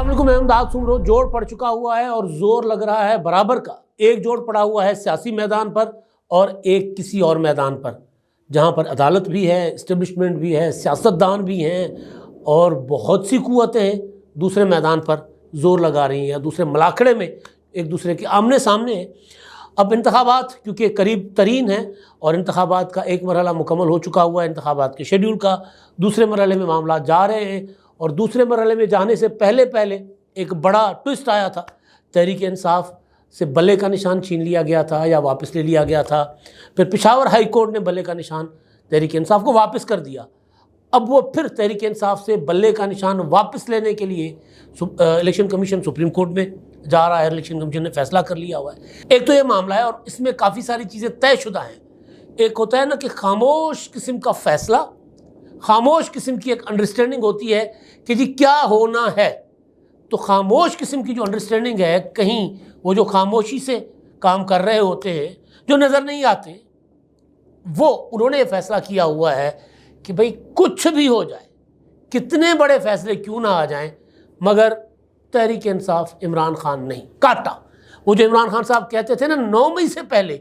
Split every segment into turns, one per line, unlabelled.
अस्सलाम वालेकुम, मैं इमदाद सुमरो। जोड़ पड़ चुका हुआ है और जोर लग रहा है बराबर का। एक जोड़ पड़ा हुआ है सियासी मैदान पर और एक किसी और मैदान पर, जहाँ पर अदालत भी है, इस्टेब्लिशमेंट भी है, सियासतदान भी हैं और बहुत सी कुव्वतें दूसरे मैदान पर जोर लगा रही हैं या दूसरे मलाखड़े में एक दूसरे के आमने सामने हैं। अब इंतखाबात क्योंकि करीब तरीन है और इंतखाबात का एक मरहला मुकम्मल हो चुका हुआ है, इंतखाबात के शेड्यूल का दूसरे मरहले में मामला जा रहे हैं और दूसरे मरहले में जाने से पहले पहले एक बड़ा ट्विस्ट आया था। तहरीक इंसाफ से बल्ले का निशान छीन लिया गया था या वापस ले लिया गया था। फिर पेशावर हाई कोर्ट ने बल्ले का निशान तहरीक इंसाफ को वापस कर दिया। अब वो फिर तहरीक इंसाफ से बल्ले का निशान वापस लेने के लिए इलेक्शन कमीशन सुप्रीम कोर्ट में जा रहा है। इलेक्शन कमीशन ने फैसला कर लिया हुआ है। एक तो ये मामला है और इसमें काफ़ी सारी चीज़ें तयशुदा हैं। एक होता है ना कि खामोश किस्म का फैसला, खामोश किस्म की एक अंडरस्टैंडिंग होती है कि जी क्या होना है। तो खामोश किस्म की जो अंडरस्टैंडिंग है, कहीं वो जो खामोशी से काम कर रहे होते हैं, जो नज़र नहीं आते, वो उन्होंने ये फैसला किया हुआ है कि भाई कुछ भी हो जाए, कितने बड़े फैसले क्यों ना आ जाएं, मगर तहरीक इंसाफ इमरान खान नहीं काटा। वो जो इमरान खान साहब कहते थे ना 9 मई से पहले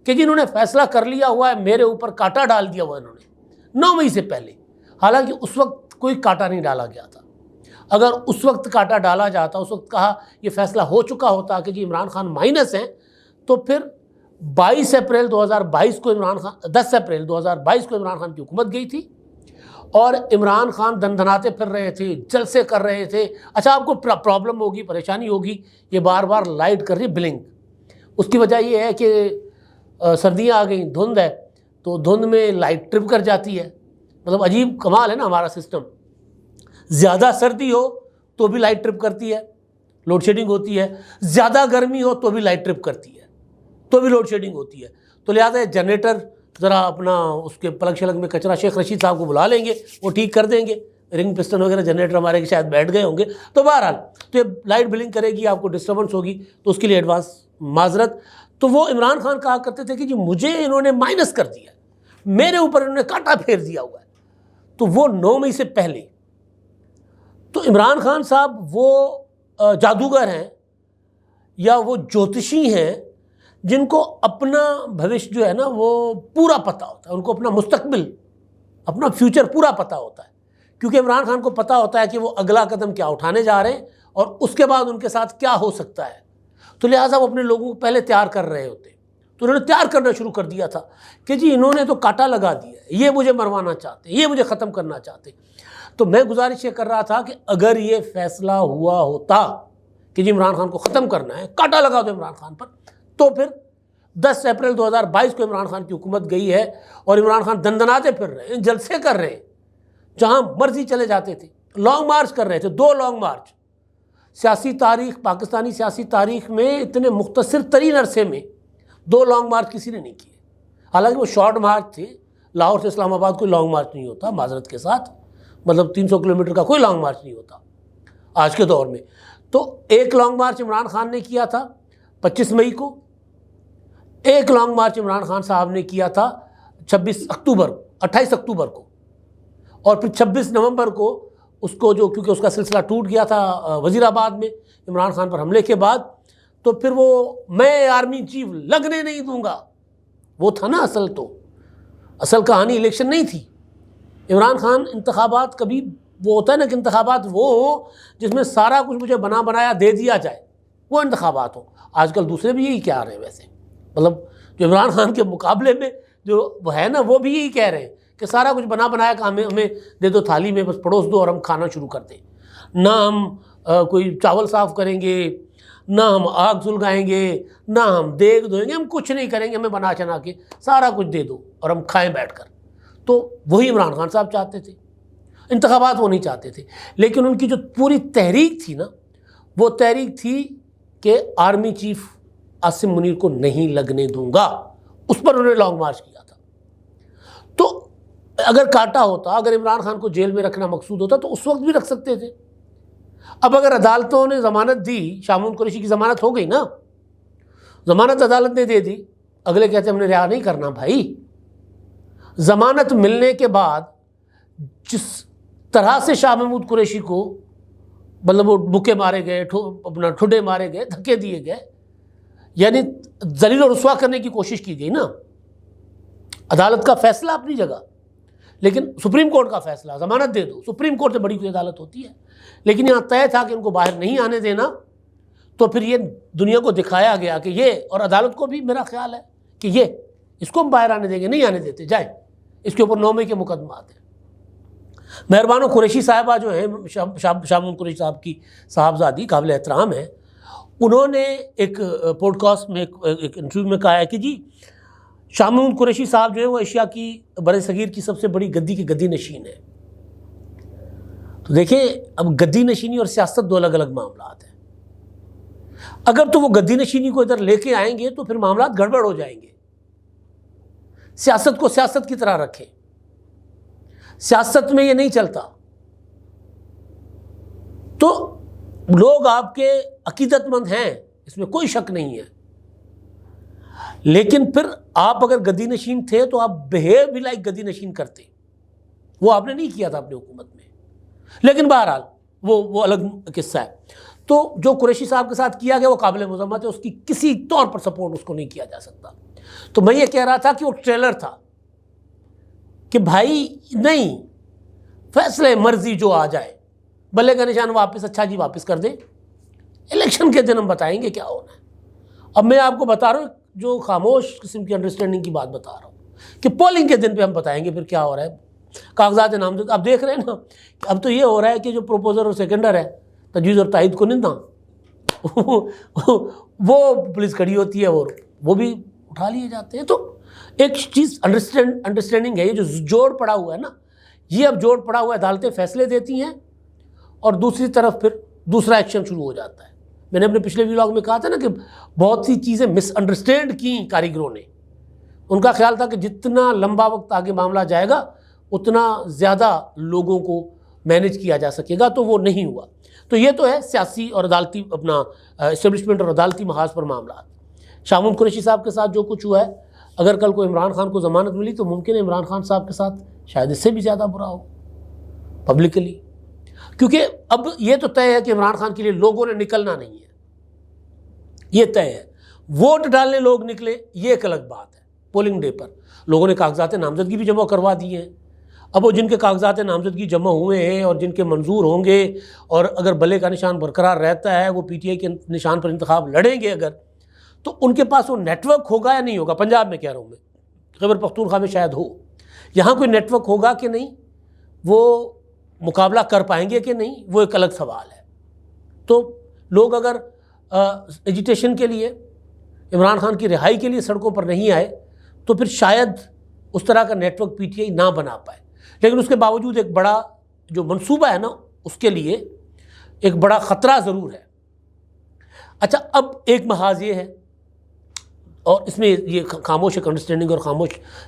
कि जिन्होंने फैसला कर लिया हुआ है, मेरे ऊपर कांटा डाल दिया हुआ इन्होंने 9 मई से पहले। हालांकि उस वक्त कोई कांटा नहीं डाला गया था। अगर उस वक्त कांटा डाला जाता, उस वक्त कहा ये फैसला हो चुका होता कि जी इमरान खान माइनस हैं, तो फिर 22 अप्रैल 2022 को इमरान खान 10 अप्रैल 2022 को इमरान खान की हुकूमत गई थी और इमरान खान दनदनाते फिर रहे थे, जलसे कर रहे थे। अच्छा, आपको प्रॉब्लम होगी, परेशानी होगी, ये बार बार लाइट कर रही ब्लिंक। उसकी वजह ये है कि सर्दियाँ आ गई, धुंध है, तो धुंध में लाइट ट्रिप कर जाती है। मतलब अजीब कमाल है ना हमारा सिस्टम। ज़्यादा सर्दी हो तो भी लाइट ट्रिप करती है, लोड शेडिंग होती है। ज़्यादा गर्मी हो तो भी लाइट ट्रिप करती है, तो भी लोड शेडिंग होती है। तो लिहाजा जनरेटर ज़रा अपना उसके पलक शलक में कचरा शेख रशीद साहब को बुला लेंगे, वो ठीक कर देंगे। रिंग पिस्टन वगैरह जनरेटर हमारे के शायद बैठ गए होंगे। तो बहरहाल तो ये लाइट ब्लिंक करेगी, आपको डिस्टर्बेंस होगी, तो उसके लिए एडवांस माजरत। तो वो इमरान खान कहा करते थे कि जी मुझे इन्होंने माइनस कर दिया, मेरे ऊपर इन्होंने कांटा फेर दिया हुआ है। तो वो 9 मई से पहले तो इमरान खान साहब वो जादूगर हैं या वो ज्योतिषी हैं जिनको अपना भविष्य जो है ना वो पूरा पता होता है। उनको अपना मुस्तकबिल, अपना फ्यूचर पूरा पता होता है, क्योंकि इमरान खान को पता होता है कि वो अगला कदम क्या उठाने जा रहे हैं और उसके बाद उनके साथ क्या हो सकता है। तो लिहाजा वो अपने लोगों को पहले तैयार कर रहे होते। तो उन्होंने तैयार करना शुरू कर दिया था कि जी इन्होंने तो कांटा लगा दिया, ये मुझे मरवाना चाहते, ये मुझे ख़त्म करना चाहते। तो मैं गुजारिश ये कर रहा था कि अगर ये फैसला हुआ होता कि जी इमरान खान को ख़त्म करना है, कांटा लगा दो इमरान खान पर, तो फिर 10 अप्रैल 2022 को इमरान खान की हुकूमत गई है और इमरान खान दंदनाते फिर रहे हैं, जलसे कर रहे हैं, जहाँ मर्जी चले जाते थे, लॉन्ग मार्च कर रहे थे, 2 लॉन्ग मार्च। सियासी तारीख, पाकिस्तानी सियासी तारीख में इतने मुख्तसर तरीन अरसे में 2 लॉन्ग मार्च किसी ने नहीं किए। हालांकि वो शॉर्ट मार्च थे, लाहौर से इस्लामाबाद कोई लॉन्ग मार्च नहीं होता, माजरत के साथ, मतलब 300 किलोमीटर का कोई लॉन्ग मार्च नहीं होता आज के दौर में। तो एक लॉन्ग मार्च इमरान खान ने किया था 25 मई को, एक लॉन्ग मार्च इमरान खान साहब ने किया था 28 अक्टूबर को, और फिर 26 नवंबर को उसको जो, क्योंकि उसका सिलसिला टूट गया था वज़ीराबाद में इमरान खान पर हमले के बाद, तो फिर वो मैं आर्मी चीफ लगने नहीं दूंगा, वो था ना असल। तो असल कहानी इलेक्शन नहीं थी। इमरान खान इंतखाबात कभी, वो होता है ना कि इंतखाबात वो हो जिसमें सारा कुछ मुझे बना बनाया दे दिया जाए, वो इंतखाबात हो। आजकल दूसरे भी यही कह रहे हैं वैसे, मतलब जो इमरान खान के मुकाबले में जो है ना, वो भी यही कह रहे हैं कि सारा कुछ बना बनाया का हमें दे दो थाली में, बस परोस दो और हम खाना शुरू कर दें। ना हम कोई चावल साफ़ करेंगे, ना हम आग सुलगाएंगे, ना हम देग धोएंगे, हम कुछ नहीं करेंगे, हमें बना चना के सारा कुछ दे दो और हम खाएं बैठकर। तो वही इमरान खान साहब चाहते थे। इंतखाबात वो नहीं चाहते थे, लेकिन उनकी जो पूरी तहरीक थी ना, वो तहरीक थी कि आर्मी चीफ आसिम मुनीर को नहीं लगने दूंगा। उस पर उन्होंने लॉन्ग मार्च किया था। तो अगर काटा होता, अगर इमरान खान को जेल में रखना मकसूद होता, तो उस वक्त भी रख सकते थे। अब अगर अदालतों ने ज़मानत दी, शामून कुरैशी की ज़मानत हो गई ना, ज़मानत अदालत ने दे दी, अगले कहते हमने रिहा नहीं करना भाई। ज़मानत मिलने के बाद जिस तरह से शाह महमूद कुरैशी को मतलब वो मुक्के मारे गए, अपना ठुड्डे मारे गए, धक्के दिए गए, यानी जलील और रुस्वा करने की कोशिश की गई ना। अदालत का फैसला अपनी जगह, लेकिन सुप्रीम कोर्ट का फैसला, जमानत दे दो, सुप्रीम कोर्ट से बड़ी कोई अदालत होती है। लेकिन यहाँ तय था कि उनको बाहर नहीं आने देना, तो फिर ये दुनिया को दिखाया गया कि ये, और अदालत को भी मेरा ख्याल है कि ये, इसको हम बाहर आने देंगे, नहीं आने देते, जाए, इसके ऊपर 9 मई के मुकदमा आते हैं। मेहरबानो कुरैशी साहिबा जो है, शामून कुरैशी साहब की साहबजादी काबिल एहतराम है, उन्होंने एक पॉडकास्ट में एक इंटरव्यू में कहा है कि जी शामून कुरैशी साहब जो है वो एशिया की बड़े सगीर की सबसे बड़ी गद्दी की गद्दी नशीन है। तो देखिए, अब गद्दी नशीनी और सियासत 2 अलग अलग मामला हैं। अगर तो वो गद्दी नशीनी को इधर लेके आएंगे तो फिर मामला गड़बड़ हो जाएंगे। सियासत को सियासत की तरह रखें, सियासत में ये नहीं चलता। तो लोग आपके अकीदतमंद हैं, इसमें कोई शक नहीं है, लेकिन फिर आप अगर गद्दी नशीन थे तो आप बिहेव भी लाइक गद्दी नशीन करते। वो आपने नहीं किया था अपनी हुकूमत में, लेकिन बहरहाल वो अलग किस्सा है। तो जो कुरैशी साहब के साथ किया गया वो काबिल मज़म्मत है, उसकी किसी तौर पर सपोर्ट उसको नहीं किया जा सकता। तो मैं ये कह रहा था कि वो ट्रेलर था कि भाई नहीं, फैसले मर्जी जो आ जाए, बल्ले का निशान वापस, अच्छा जी वापस कर दें, इलेक्शन के दिन हम बताएंगे क्या होना है। अब मैं आपको बता रहा हूँ, जो खामोश किस्म की अंडरस्टैंडिंग की बात बता रहा हूँ कि पोलिंग के दिन पे हम बताएंगे फिर क्या हो रहा है। कागजात नामजद आप देख रहे हैं ना, अब तो ये हो रहा है कि जो प्रोपोजर और सेकेंडर है, तजवीज़ और तायद को निंदा वो पुलिस खड़ी होती है और वो भी उठा लिए जाते हैं। तो एक चीज़ अंडरस्टैंडिंग है, ये जो जोड़ पड़ा हुआ है ना, ये अब जोड़ पड़ा हुआ है, अदालतें फैसले देती हैं और दूसरी तरफ फिर दूसरा एक्शन शुरू हो जाता है। मैंने अपने पिछले व्लॉग में कहा था ना कि बहुत सी चीज़ें मिसअंडरस्टैंड की कारीगरों ने। उनका ख्याल था कि जितना लंबा वक्त आगे मामला जाएगा उतना ज़्यादा लोगों को मैनेज किया जा सकेगा, तो वो नहीं हुआ। तो ये तो है सियासी और अदालती, अपना इस्टेब्लिशमेंट और अदालती महाज पर मामला। शामून कुरैशी साहब के साथ जो कुछ हुआ है, अगर कल को इमरान खान को ज़मानत मिली तो मुमकिन है इमरान खान साहब के साथ शायद इससे भी ज़्यादा बुरा हो पब्लिकली, क्योंकि अब ये तो तय है कि इमरान खान के लिए लोगों ने निकलना नहीं है, ये तय है। वोट डालने लोग निकले, ये एक अलग बात है। पोलिंग डे पर लोगों ने कागजात नामजदगी भी जमा करवा दिए हैं। अब वो जिनके कागजात नामजदगी जमा हुए हैं और जिनके मंजूर होंगे, और अगर बल्ले का निशान बरकरार रहता है, वो PTI के निशान पर इंतखाब लड़ेंगे अगर, तो उनके पास वो नेटवर्क होगा या नहीं होगा। पंजाब में कह रहा हूँ मैं, खैबर पख्तूनख्वा में शायद हो, यहाँ कोई नेटवर्क होगा कि नहीं, वो मुकाबला कर पाएंगे कि नहीं, वो एक अलग सवाल है। तो लोग अगर एजिटेशन के लिए, इमरान खान की रिहाई के लिए सड़कों पर नहीं आए तो फिर शायद उस तरह का नेटवर्क PTI ना बना पाए। लेकिन उसके बावजूद एक बड़ा जो मंसूबा है ना, उसके लिए एक बड़ा ख़तरा ज़रूर है। अच्छा, अब एक महाज ये है, और इसमें ये खामोश एक अंडरस्टैंडिंग और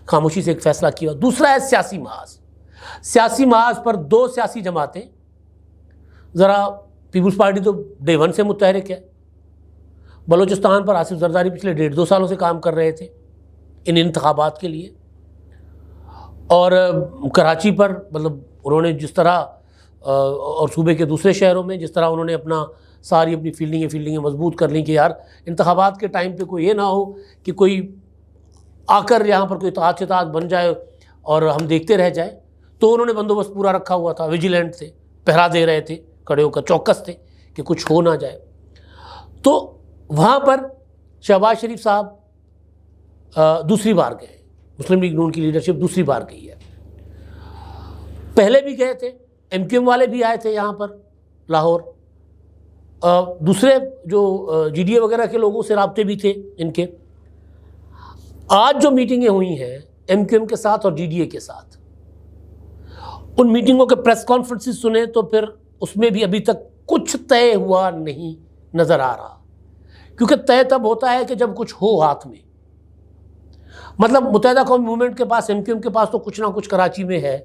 खामोशी से एक फ़ैसला किया। दूसरा है सियासी महाज। सियासी महाज पर 2 सियासी जमातें, ज़रा पीपल्स पार्टी तो डे 1 से मुतहरिक है। बलोचिस्तान पर आसिफ जरदारी पिछले 1.5-2 सालों से काम कर रहे थे इन इंतखाबात के लिए, और कराची पर मतलब उन्होंने जिस तरह, और सूबे के दूसरे शहरों में जिस तरह उन्होंने सारी अपनी फील्डिंगें मजबूत कर ली कि यार इंतखाबात के टाइम पे कोई ये ना हो कि कोई आकर यहाँ पर कोई ताज बन जाए और हम देखते रह जाए। तो उन्होंने बंदोबस्त पूरा रखा हुआ था, विजिलेंट थे, पहरा दे रहे थे, खड़े होकर चौकस थे कि कुछ हो ना जाए। तो वहाँ पर शहबाज शरीफ साहब दूसरी बार गए, मुस्लिम लीग नून की लीडरशिप दूसरी बार गई है। पहले भी गए थे, MQM वाले भी आए थे यहाँ पर लाहौर, दूसरे जो GDA वगैरह के लोगों से राब्ते भी थे इनके। आज जो मीटिंगें हुई हैं MQM के साथ और GDA के साथ, उन मीटिंगों के प्रेस कॉन्फ्रेंसेस सुने तो फिर उसमें भी अभी तक कुछ तय हुआ नहीं नज़र आ रहा, क्योंकि तय तब होता है कि जब कुछ हो हाथ में। मतलब मुत्तहिदा कौम मूवमेंट के पास, MQM के पास तो कुछ ना कुछ कराची में है,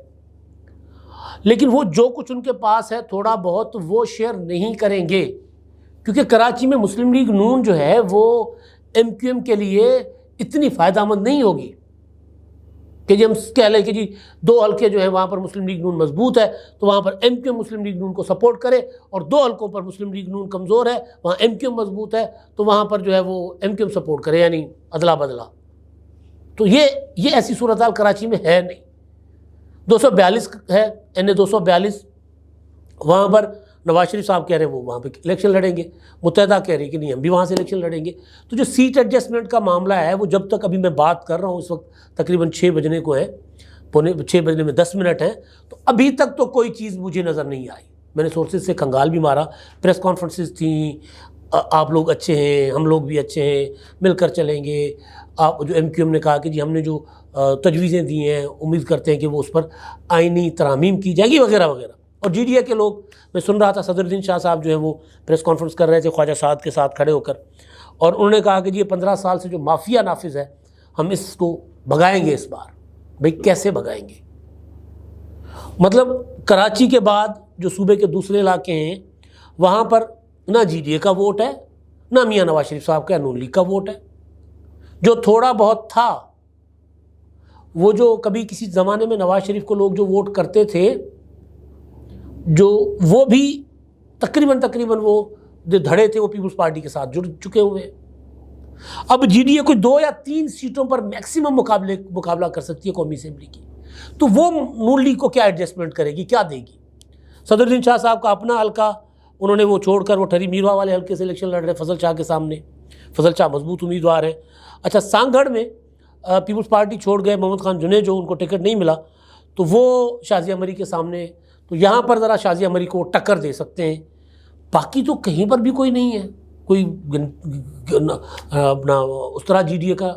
लेकिन वो जो कुछ उनके पास है थोड़ा बहुत वो शेयर नहीं करेंगे, क्योंकि कराची में मुस्लिम लीग नून जो है वो MQM के लिए इतनी फ़ायदामंद नहीं होगी। कि जी हम कह लें कि जी 2 हल्के जो है वहाँ पर मुस्लिम लीग नून मजबूत है तो वहाँ पर एमक्यूएम मुस्लिम लीग नून को सपोर्ट करे, और 2 हल्कों पर मुस्लिम लीग नून कमज़ोर है, वहाँ एमक्यूएम मजबूत है तो वहाँ पर जो है वो एमक्यूएम सपोर्ट करे, यानी अदला बदला। तो ये ऐसी सूरत हाल कराची में है नहीं। 242 है, NA 242, वहाँ पर नवाज शरीफ साहब कह रहे हैं वो वहाँ पे इलेक्शन लड़ेंगे, मुत्तहदा कह रही है कि नहीं हम भी वहाँ से इलेक्शन लड़ेंगे। तो जो सीट एडजस्टमेंट का मामला है वो जब तक अभी मैं बात कर रहा हूँ इस वक्त तकरीबन 6 बजने को है, पौने 6 बजने में 10 मिनट हैं, तो अभी तक तो कोई चीज़ मुझे नज़र नहीं आई। मैंने सोर्सेज से खंगाल भी मारा, प्रेस कॉन्फ्रेंसेस थी, आप लोग अच्छे हैं, हम लोग भी अच्छे हैं, मिलकर चलेंगे। आप जो MQM ने कहा कि जी हमने जो तजवीज़ें दी हैं उम्मीद करते हैं कि वो उस पर आइनी तरामीम की जाएगी वगैरह वगैरह। और GDA के लोग, मैं सुन रहा था सदरुद्दीन शाह साहब जो है वो प्रेस कॉन्फ्रेंस कर रहे थे ख्वाजा साद के साथ खड़े होकर, और उन्होंने कहा कि जी ये 15 साल से जो माफिया नाफिज है हम इसको भगाएंगे इस बार। भाई कैसे भगाएंगे? मतलब कराची के बाद जो सूबे के दूसरे इलाके हैं वहाँ पर ना GDA का वोट है, ना मियाँ नवाज शरीफ साहब का नून लीग का वोट है। जो थोड़ा बहुत था वो जो कभी किसी ज़माने में नवाज शरीफ को लोग जो वोट करते थे, जो वो भी तकरीबन वो जो धड़े थे वो पीपल्स पार्टी के साथ जुड़ चुके हुए हैं। अब GDA कोई 2 या 3 सीटों पर मैक्सिमम मुकाबला कर सकती है कौमी असेंबली की, तो वो नून लीग को क्या एडजस्टमेंट करेगी, क्या देगी? सदरुद्दीन शाह साहब का अपना हल्का उन्होंने वो छोड़कर वो ठरी मीरवा वाले हल्के से इलेक्शन लड़ रहे फजल शाह के सामने। फजल शाह मजबूत उम्मीदवार है। अच्छा, सांगढ़ में पीपल्स पार्टी छोड़ गए मोहम्मद खान जुने, जो उनको टिकट नहीं मिला, तो वो शाजिया मरी के सामने, तो यहाँ पर ज़रा शाजिया मरी को टक्कर दे सकते हैं। बाकी तो कहीं पर भी कोई नहीं है, कोई अपना उस तरह GDA का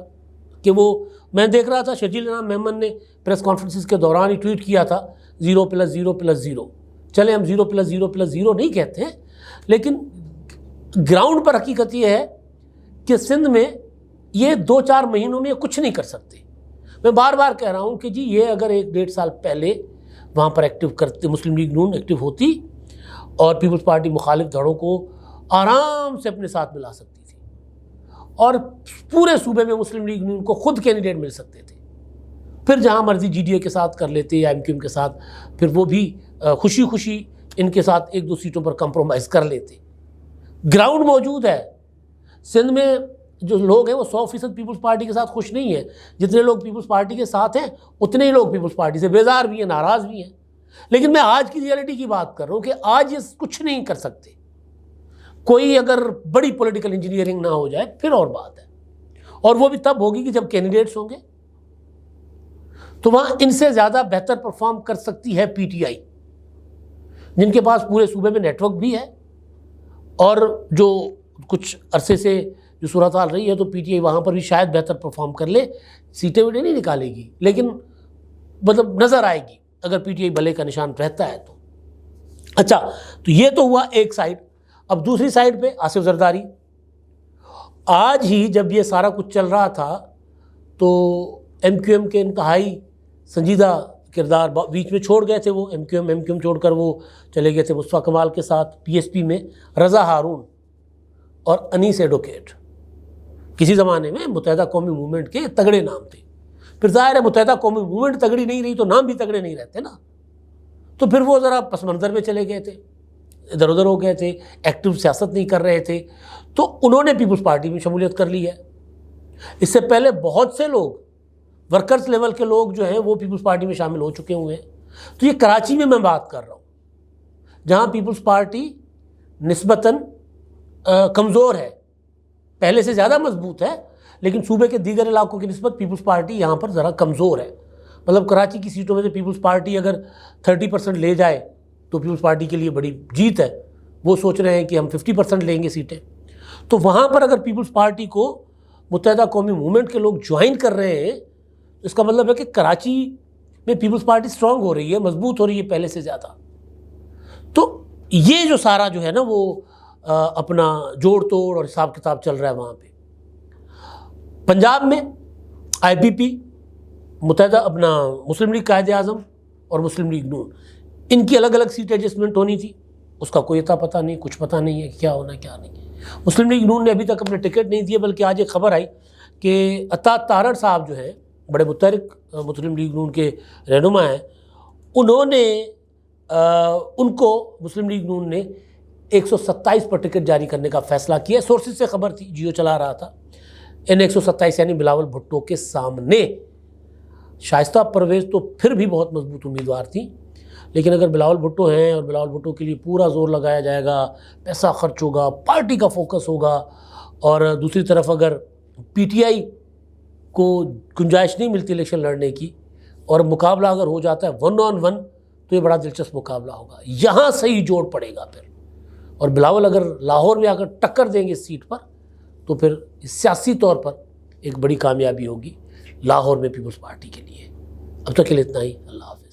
कि वो, मैं देख रहा था शर्जील इनाम मेमन ने प्रेस कॉन्फ्रेंसिस के दौरान ही ट्वीट किया था 0+0+0। चले हम 0+0+0 नहीं कहते हैं, लेकिन ग्राउंड पर हकीकत ये है कि सिंध में ये 2-4 महीनों में कुछ नहीं कर सकते। मैं बार बार कह रहा हूँ कि जी ये अगर 1-1.5 साल पहले वहाँ पर एक्टिव करते, मुस्लिम लीग नून एक्टिव होती और पीपल्स पार्टी मुखालिफ धड़ों को आराम से अपने साथ मिला सकती थी और पूरे सूबे में मुस्लिम लीग नून को खुद कैंडिडेट मिल सकते थे। फिर जहाँ मर्जी GDA के साथ कर लेते या MQM के साथ, फिर वो भी खुशी खुशी इनके साथ 1-2 सीटों पर कंप्रोमाइज़ कर लेते। ग्राउंड मौजूद है। सिंध में जो लोग हैं वो 100% पीपल्स पार्टी के साथ खुश नहीं है। जितने लोग पीपल्स पार्टी के साथ हैं उतने ही लोग पीपल्स पार्टी से बेजार भी हैं, नाराज़ भी हैं। लेकिन मैं आज की रियलिटी की बात कर रहा हूँ कि आज ये कुछ नहीं कर सकते। कोई अगर बड़ी पॉलिटिकल इंजीनियरिंग ना हो जाए फिर और बात है, और वो भी तब होगी कि जब कैंडिडेट्स होंगे, तो वहाँ इनसे ज़्यादा बेहतर परफॉर्म कर सकती है PTI, जिनके पास पूरे सूबे में नेटवर्क भी है, और जो कुछ अरसे से जो सूरत हाल रही है तो PTI वहाँ पर भी शायद बेहतर परफॉर्म कर ले। सीटें वीटें नहीं निकालेगी, लेकिन मतलब नज़र आएगी अगर PTI भले का निशान रहता है तो। अच्छा, तो ये तो हुआ एक साइड। अब दूसरी साइड पे आसिफ जरदारी, आज ही जब ये सारा कुछ चल रहा था तो MQM के इंतहाई संजीदा किरदार बीच में छोड़ गए थे। वो MQM छोड़कर वो चले गए थे मुस्तफ़ा कमाल के साथ PSP में, रज़ा हारून और अनीस एडवोकेट। किसी ज़माने में मुत्तहदा कौमी मूवमेंट के तगड़े नाम थे। फिर ज़ाहिर है मुत्तहदा कौमी मूवमेंट तगड़ी नहीं रही तो नाम भी तगड़े नहीं रहते ना, तो फिर वो ज़रा पस मंज़र में चले गए थे, इधर उधर हो गए थे, एक्टिव सियासत नहीं कर रहे थे, तो उन्होंने पीपल्स पार्टी में शमूलियत कर ली है। इससे पहले बहुत से लोग, वर्कर्स लेवल के लोग जो हैं वो पीपल्स पार्टी में शामिल हो चुके हुए हैं। तो ये कराची में मैं बात कर रहा हूँ, जहाँ पीपल्स पार्टी निस्बतन कमज़ोर है, पहले से ज़्यादा मजबूत है, लेकिन सूबे के दीगर इलाकों की निस्बत पीपल्स पार्टी यहाँ पर ज़रा कमज़ोर है। मतलब कराची की सीटों में से पीपल्स पार्टी अगर 30% ले जाए तो पीपल्स पार्टी के लिए बड़ी जीत है। वो सोच रहे हैं कि हम 50% लेंगे सीटें। तो वहाँ पर अगर पीपल्स पार्टी को मुत्तहदा कौमी मूवमेंट के लोग ज्वाइन कर रहे हैं, तो इसका मतलब है कि कराची में पीपल्स पार्टी स्ट्रांग हो रही है, मजबूत हो रही है पहले से ज़्यादा। तो ये जो सारा जो है ना वो अपना जोड़ तोड़ और हिसाब किताब चल रहा है वहाँ पे। पंजाब में IPP, मुत्तहदा अपना मुस्लिम लीग कायदे आज़म और मुस्लिम लीग नून, इनकी अलग अलग सीट एडजस्टमेंट होनी थी, उसका कोई अता पता नहीं, कुछ पता नहीं है क्या होना क्या नहीं। मुस्लिम लीग नून ने अभी तक अपने टिकट नहीं दिए, बल्कि आज एक खबर आई कि अता तारड़ साहब जो है बड़े मुतहरिक मुस्लिम लीग नून के रहनुमा हैं, उन्होंने उनको मुस्लिम लीग नून ने 127 पर टिकट जारी करने का फैसला किया। सोर्सेज से खबर थी, जियो चला रहा था। इन 127 यानी बिलावल भुट्टो के सामने शाइस्ता परवेज़ तो फिर भी बहुत मजबूत उम्मीदवार थी, लेकिन अगर बिलावल भुट्टो हैं और बिलावल भुट्टो के लिए पूरा जोर लगाया जाएगा, पैसा खर्च होगा, पार्टी का फोकस होगा, और दूसरी तरफ अगर पीटीआई को गुंजाइश नहीं मिलती इलेक्शन लड़ने की और मुकाबला अगर हो जाता है 1 on 1, तो ये बड़ा दिलचस्प मुकाबला होगा। यहाँ सही जोड़ पड़ेगा फिर, और बिलावल अगर लाहौर में आकर टक्कर देंगे इस सीट पर, तो फिर सियासी तौर पर एक बड़ी कामयाबी होगी लाहौर में पीपल्स पार्टी के लिए। अब तक के लिए इतना ही। अल्लाह हाफ़िज़।